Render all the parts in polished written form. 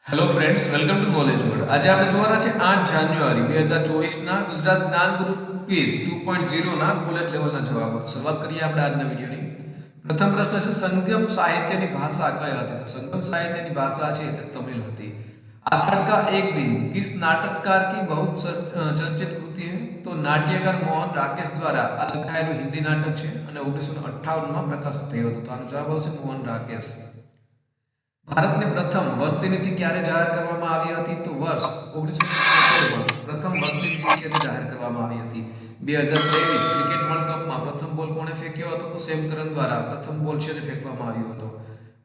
Hello friends, welcome to knowledge world. આજે આપણે જોવાના છે 8 જાન્યુઆરી 2024 ના ગુજરાત જ્ઞાન ગુરુ ક્વિઝ 2.0 ના કોલેજ લેવલના જવાબો. શરૂઆત કરીએ આપણે આજના વિડિયોની. પ્રથમ પ્રશ્ન છે, સંગમ સાહિત્યની ભાષા કઈ હતી? તો સંગમ સાહિત્યની ભાષા છે તે તમિલ હતી. आषाढ़ का एक दिन किस नाटककार की बहुत चर्चित कृति है? तो नाट्यकार मोहन राकेश द्वारा आ लखाયેલું હિન્દી નાટક છે અને 1958 માં પ્રકાશિત થયું હતું. તો આનો જવાબ આવશે મોહન રાકેશ. ભારતની પ્રથમ વસ્તી નીતિ ક્યારે જાહેર કરવામાં આવી હતી? તો વર્ષ 1976 માં પ્રથમ વસ્તી નીતિ છે જાહેર કરવામાં આવી હતી. 2023 ક્રિકેટ વર્લ્ડ કપમાં પ્રથમ બોલ કોણે ફેંક્યો હતો? તો સેમ કરન દ્વારા પ્રથમ બોલ છે તે ફેંકવામાં આવ્યો હતો.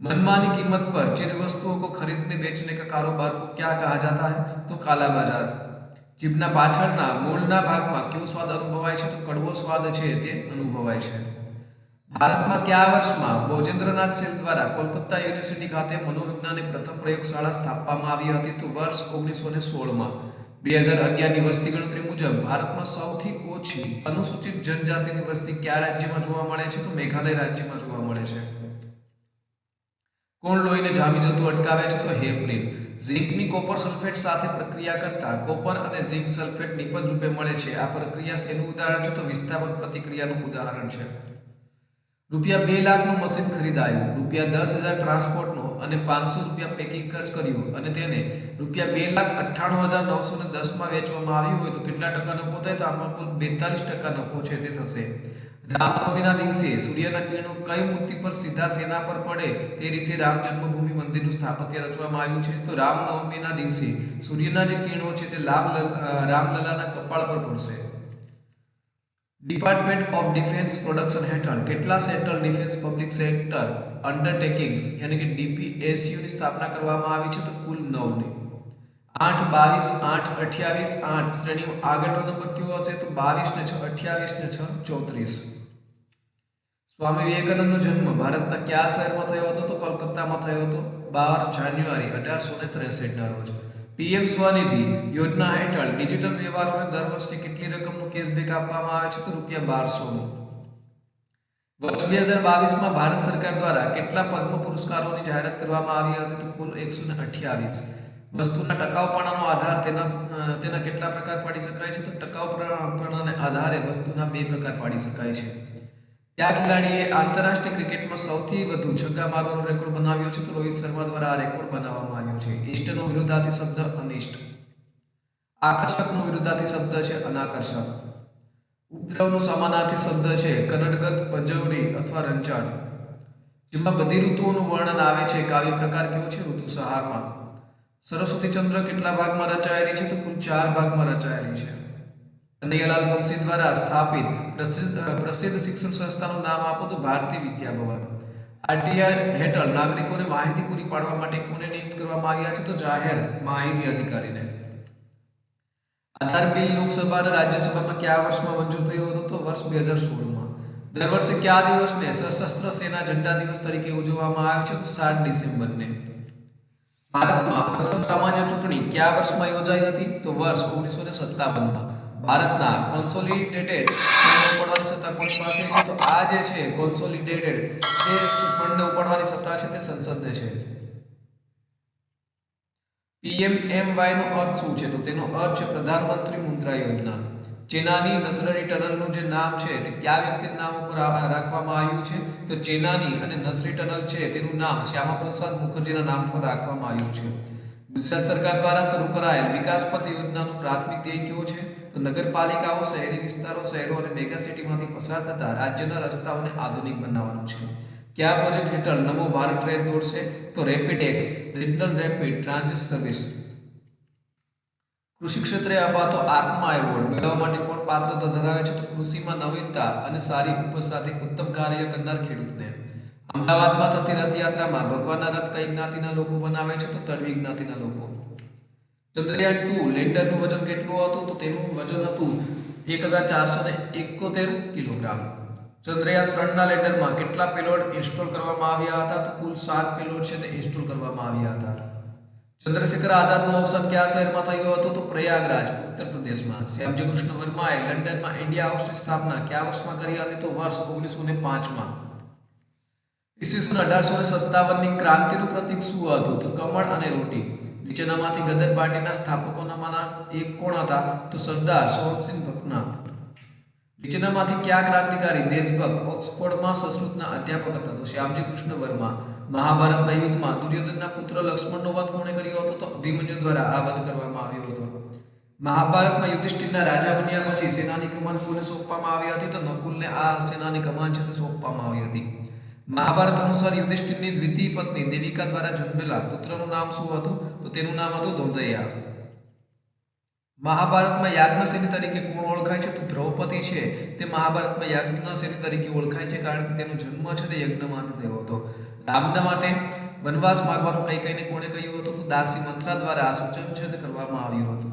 मनमानी कीमत पर चीज वस्तुओं को खरीदने बेचने का कारोबार को क्या कहा जाता है? तो काला बाजार. जीभना पाछळना मूळना भागમાં કયો સ્વાદ અનુભવાય છે? તો કડવો સ્વાદ છે તે અનુભવાય છે. ભારતમાં કયા વર્ષમાં ભોજેન્દ્રનાથ સેલ દ્વારા કોલકાતા યુનિવર્સિટી ખાતે મનોવિજ્ઞાનની પ્રથમ પ્રયોગશાળા સ્થાપવામાં આવી હતી? તો વર્ષ 1916 માં. 2011 ની વસ્તી ગણતરી મુજબ ભારતમાં સૌથી ઓછી અનુસૂચિત જનજાતિની વસ્તી કયા રાજ્યમાં જોવા મળે છે? તો મેઘાલય રાજ્યમાં જોવા મળે છે. કોણ લોહીને જામી જતું અટકાવે છે? તો હેપરિન. ઝિંકની કોપર સલ્ફેટ સાથે પ્રક્રિયા કરતા કોપર અને ઝિંક સલ્ફેટ નિપજ રૂપે મળે છે. આ પ્રક્રિયા શેનું ઉદાહરણ છે? તો વિસ્થાપન પ્રતિક્રિયાનું ઉદાહરણ છે. રૂપિયા 2 લાખનું મશીન ખરીદાયું, રૂપિયા 10,000 ટ્રાન્સપોર્ટનો અને 500 રૂપિયા પેકિંગ ખર્ચ કર્યો અને તેને રૂપિયા 2,98,910 માં વેચવામાં આવ્યું હોય તો કેટલા ટકા નફો થાય? તો આમાં કુલ 42% નફો છે તે થશે. રામનવમીના દિવસે સૂર્યના કિરણો કઈ મૂર્તિ પર સીધા સેના પર પડે તે રીતે રામ જન્મભૂમિ મંદિરનું સ્થાપત્ય રચવામાં આવ્યું છે? તો રામનવમીના દિવસે સૂર્યના જે કિરણો છે તે રામલલાના કપાળ પર પડશે. ડિપાર્ટમેન્ટ ઓફ ડિફેન્સ પ્રોડક્શન હેઠળ કેટલા સેન્ટ્રલ ડિફેન્સ પબ્લિક સેક્ટર અંડરટેકિંગ્સ એટલે કે DPSU ની સ્થાપના કરવામાં આવી છે? તો કુલ 9 ની. 8, 22, 8, 28, 8 શ્રેણીમાં આગળનો નંબર કયો હશે? તો 22 ને 6 28 ને 6 34. સ્વામી વિવેકાનંદનો જન્મ ભારતના કયા શહેરમાં થયો હતો? તો કોલકાતામાં થયો હતો 12 જાન્યુઆરી 1863 ના રોજ. PM સ્વનિધિ યોજના હેઠળ ડિજિટલ વ્યવહારોને દર વર્ષે કેટલી રકમનું કેશબેક આપવામાં આવે છે? તો રૂપિયા 1200 નું. વર્ષ 2022 માં ભારત સરકાર દ્વારા કેટલા પદ્મ પુરસ્કારોની જાહેરાત કરવામાં આવી હતી? તો કુલ 128. વસ્તુના ટકાઉપણાનો આધાર તેના કેટલા પ્રકાર પાડી શકાય છે? તો ટકાઉપણાને આધારે વસ્તુના 2 પ્રકાર પાડી શકાય છે. કયા ખેલાડીએ આંતરરાષ્ટ્રીય ક્રિકેટમાં સૌથી વધુ છગ્ગા મારવાનો રેકોર્ડ બનાવ્યો છે? તો રોહિત શર્મા દ્વારા આ રેકોર્ડ બનાવવામાં આવ્યો છે. ઇષ્ટનો વિરુદ્ધાર્થી શબ્દ અનિષ્ટ. આકર્ષકનો વિરુદ્ધાર્થી શબ્દ છે અનાકર્ષક. ઉપદ્રવનો સમાનાર્થી શબ્દ છે કનડગત, પંજવણી અથવા રંચાડ. જેમાં બધી ઋતુઓનું વર્ણન આવે છે કાવ્ય પ્રકાર કયો છે? ઋતુસંહારમાં. સરસ્વતી ચંદ્ર કેટલા ભાગમાં રચાયેલી છે? તો કુલ 4 ભાગમાં રચાયેલી છે. કનૈયાલાલ મુનશી દ્વારા સ્થાપિત પ્રસિદ્ધ શિક્ષણ સંસ્થાનું નામ આપો? તો ભારતીય વિદ્યા ભવન. આરટીઆઈ હેઠળ નાગરિકોને માહિતી પૂરી પાડવા માટે કોને નિયુક્ત કરવામાં આવ્યા છે? તો જાહેર માહિતી અધિકારીને. આધાર બિલ લોકસભા અને રાજ્યસભામાં કયા વર્ષમાં મંજૂર થયો હતો? તો વર્ષ 2016 માં. દર વર્ષે કયા દિવસને સશસ્ત્ર સેના ઝંડા દિવસ તરીકે ઉજવવામાં આવે છે? તો 7 ડિસેમ્બરને. ભારતમાં પ્રથમ સામાન્ય ચૂંટણી કયા વર્ષમાં યોજાઈ હતી? તો વર્ષ 1957 માં. ભારતના કોન્સોલિડેટેડ ફંડ ઉપાડવાની સત્તા કોણ પાસે છે? તો આ જે છે કોન્સોલિડેટેડ એ ફંડ ઉપાડવાની સત્તા છે તે સંસદને છે. PMMY નો અર્થ શું છે? તો તેનો અર્થ છે પ્રધાનમંત્રી મુદ્રા યોજના. ચેનાની નસરી ટનલનું જે નામ છે તે કયા વ્યક્તિના નામ ઉપર રાખવામાં આવ્યું છે? તો ચેનાની અને નસરી ટનલ છે તેનું નામ શ્યામા પ્રસાદ મુખર્જીના નામ પર રાખવામાં આવ્યું છે. ગુજરાત સરકાર દ્વારા શરૂ કરાયેલ વિકાસ પથ યોજનાનું પ્રાથમિક ધ્યેય કયો છે? તો નગરપાલિકાઓ, શહેરી વિસ્તારો, શહેરો અને મેગા સિટીમાંથી પસાર થતા રાજ્યના રસ્તાઓને આધુનિક બનાવવાનું છે. કયા પ્રોજેક્ટ હેઠળ નમો ભારત ટ્રેન દોડશે? તો રેપિડેક્સ, રિજનલ રેપિડ ટ્રાન્ઝિટ સર્વિસ. કૃષિ ક્ષેત્રે અપાતો આત્મા એવોર્ડ મેળવવા માટે કોણ પાત્રતા ધરાવે છે? તો કૃષિમાં નવીનતા અને સારી ઉપજ સાથે ઉત્તમ કાર્ય કરનાર ખેડૂતને. અમદાવાદમાં થતી રથયાત્રામાં ભગવાનના રથ કઈ જ્ઞાતિના લોકો બનાવે છે? તો તડવી જ્ઞાતિના લોકો. ચંદ્રયાન 2 લેન્ડરનું વજન કેટલું હતું? તો તેનું વજન હતું 1471 કિલોગ્રામ. ચંદ્રયાન 3 ના લેન્ડરમાં કેટલા પેલોડ ઇન્સ્ટોલ કરવામાં આવ્યા હતા? તો કુલ 7 પેલોડ છે તે ઇન્સ્ટોલ કરવામાં આવ્યા હતા. ચંદ્રશેખર આઝાદનું અવસાન કયા શહેરમાં થયું હતું? તો પ્રયાગરાજ, ઉત્તર પ્રદેશમાં. શ્યામજી કૃષ્ણ વર્માએ લંડનમાં ઇન્ડિયા હાઉસની સ્થાપના કયા વર્ષમાં કરી હતી? તો વર્ષ 1905માં. ઈસવીસન 1857 ની ક્રાંતિનું પ્રતીક શું હતું? તો કમળ અને રોટી. નીચેનામાંથી ગદર પાર્ટીના સ્થાપકોમાંના એક કોણ હતા? તો સરદાર સોહનસિંહ ભકના. નીચેનામાંથી કયા ક્રાંતિકારી દેશભક્ત ઓક્સફોર્ડમાં સંસ્કૃતના અધ્યાપક હતા? તો શ્યામજી કૃષ્ણ વર્મા. મહાભારતના યુદ્ધમાં દુર્યોધનના પુત્ર લક્ષ્મણનો વધ કોણે કર્યો હતો? તો અભિમન્યુ દ્વારા આ વધ કરવામાં આવ્યો હતો. મહાભારતમાં યુધિષ્ઠિરના રાજા બન્યા પછી સેનાની કમાન કોને સોંપવામાં આવી હતી? તો નકુલને આ સેનાની કમાન છે તે સોંપવામાં આવી હતી. મહાભારત અનુસાર યુધિષ્ઠિરની દ્વિતીય પત્ની દેવિકા દ્વારા જન્મેલા પુત્રનું નામ શું હતું? તો તેનું નામ હતું ધૌંધૈયા. મહાભારતમાં યાજ્ઞસેની તરીકે કોણ ઓળખાય છે? તો દ્રૌપદી છે તે મહાભારતમાં યાજ્ઞસેની તરીકે ઓળખાય છે કારણ કે તેનો જન્મ છે તે યજ્ઞમાંથી થયો હતો. રામના માટે વનવાસ માંગવાનું કઈ કઈને કોણે કહ્યું હતું? તો દાસી મંત્રા દ્વારા આ સૂચન છે તે કરવામાં આવ્યું હતું.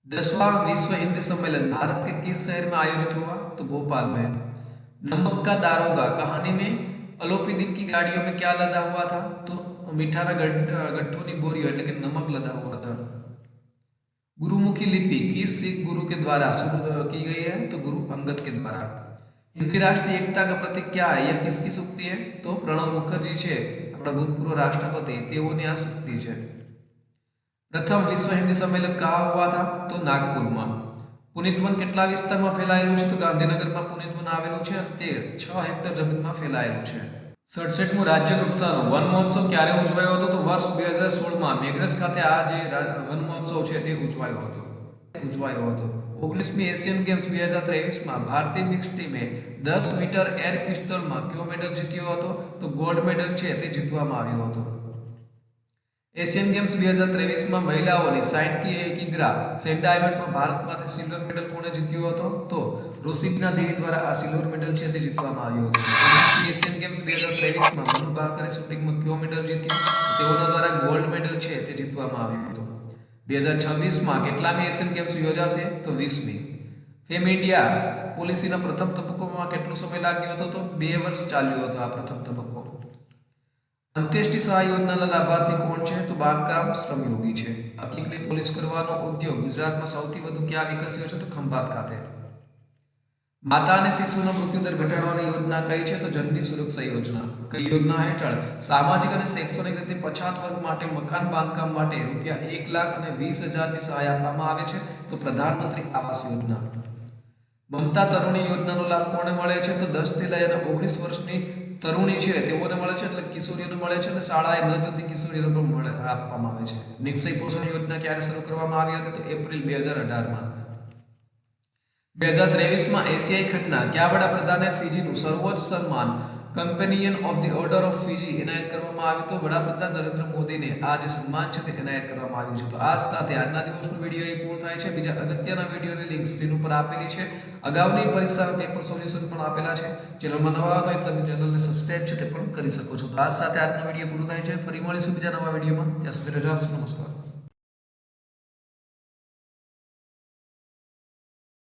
10वां विश्व हिंदी सम्मेलन भारत के किस शहर में आयोजित हुआ? तो भोपाल में. नमक का दारोगा कहानी में अलोपी दिन की गाड़ियों में क्या लदा हुआ था? तो मीठाना गट्ठों की बोरियों એટલે કે નમક લदा हुआ था. गुरुमुखी लिपि किस सिख गुरु के द्वारा शुरू की गई है? तो गुरु अंगद के द्वारा. हिंदी राष्ट्रीय एकता का प्रतीक क्या है? यह किसकी सूक्ति है? तो प्रणव मुखर्जी છે આપણા ભૂતપૂર્વ રાષ્ટ્રપતિ તેઓની આ सूक्ति છે. प्रथम विश्व हिंदी सम्मेलन कहाँ हुआ था? तो नागपुर में. पुनीत वन કેટલા વિસ્તારમાં ફેલાયેલું છે? તો ગાંધીનગરમાં પુનિત વન આવેલું છે અને તે 6 હેક્ટર જમીનમાં ફેલાયેલું છે. 67મો રાજ્ય કક્ષાનો વન મહોત્સવ ક્યારે ઉજવાયો હતો? તો વર્ષ 2016માં મેઘરજ ખાતે આ જે વન મહોત્સવ છે તે ઉજવાયો હતો. 19મી એશિયન ગેમ્સ 2023માં ભારતીય મિક્સ ટીમે 10 મીટર એર પિસ્તોલમાં કયો મેડલ જીત્યો હતો? તો ગોલ્ડ મેડલ છે તે જીતવામાં આવ્યો હતો. एशियन गेम्स 2023માં મહિલાઓની 60 કિગ્રા સેન્ડા ઇવેન્ટમાં ભારતમાંથી સિલ્વર મેડલ કોણે જીત્યો હતો? તો રોશિકના દેવી દ્વારા આ સિલ્વર મેડલ છે તે જીતવામાં આવ્યો હતો. એશિયન ગેમ્સ 2023માં મનુ ભાકરે શૂટિંગમાં કયો મેડલ જીત્યો? તેઓના દ્વારા ગોલ્ડ મેડલ છે તે જીતવામાં આવ્યો હતો. 2026માં કેટલામી એશિયન ગેમ્સ યોજાશે? તો 20મી. ફેમ ઇન્ડિયા પોલિસીના પ્રથમ તબક્કામાં કેટલો સમય લાગ્યો હતો? તો 2 વર્ષ ચાલ્યો હતો આ પ્રથમ તબક્કો. અંત્યેષ્ટિ સહાય યોજનાના લાભાર્થી કોણ છે? તો બાંધકામ શ્રમયોગી છે. હકીકત પોલીસ કરવાનો ઉદ્યોગ ગુજરાતમાં સૌથી વધુ ક્યાં વિકસ્યો છે? તો ખંભાત ખાતે. માતા અને શિશુના મૃત્યુદર ઘટાડવાની યોજના કઈ છે? તો જનની સુરક્ષા યોજના. કઈ યોજના હેઠળ સામાજિક અને શૈક્ષણિક રીતે પછાત વર્ગ માટે મકાન બાંધકામ માટે ₹1,20,000ની સહાય આપવામાં આવે છે? તો પ્રધાનમંત્રી આવાસ યોજના. મમતા તરુણી યોજનાનો લાભ કોને મળે છે? તો 10 થી લઈને 19 વર્ષની તરુણી છે તેઓને મળે છે, એટલે કિશોરીઓને મળે છે અને શાળાએ ન જતી કિશોરીઓને પણ આપવામાં આવે છે. નિક્ષય પોષણ યોજના ક્યારે શરૂ કરવામાં આવી હતી? તો એપ્રિલ 2018માં. 2023માં એશિયાઈ ખંડના કયા વડાપ્રધાને ફિજીનું સર્વોચ્ચ સન્માન companion of the order of Fiji એનાયત કરવામાં આવ્યું? તો વડાપ્રધાન નરેન્દ્ર મોદીને આ જે સન્માન છે તે એનાયત કરવામાં આવ્યું છે. તો આ સાથે આજના દિવસનો વિડીયો એ પૂર્ણ થાય છે. બીજા અગત્યના વિડીયોની લિંક સ્ક્રીન ઉપર આપેલી છે. અગાઉની પરીક્ષાના પેપર સોલ્યુશન પણ આપેલા છે. ચેનલમાં નવા હોય તો તમે ચેનલને સબસ્ક્રાઇબ છે તે પણ કરી શકો છો. તો આ સાથે આજનો વિડીયો પૂરો થાય છે. ફરી મળીશું બીજા નવા વિડીયોમાં. ત્યાં સુધી રજા આપશો. નમસ્કાર.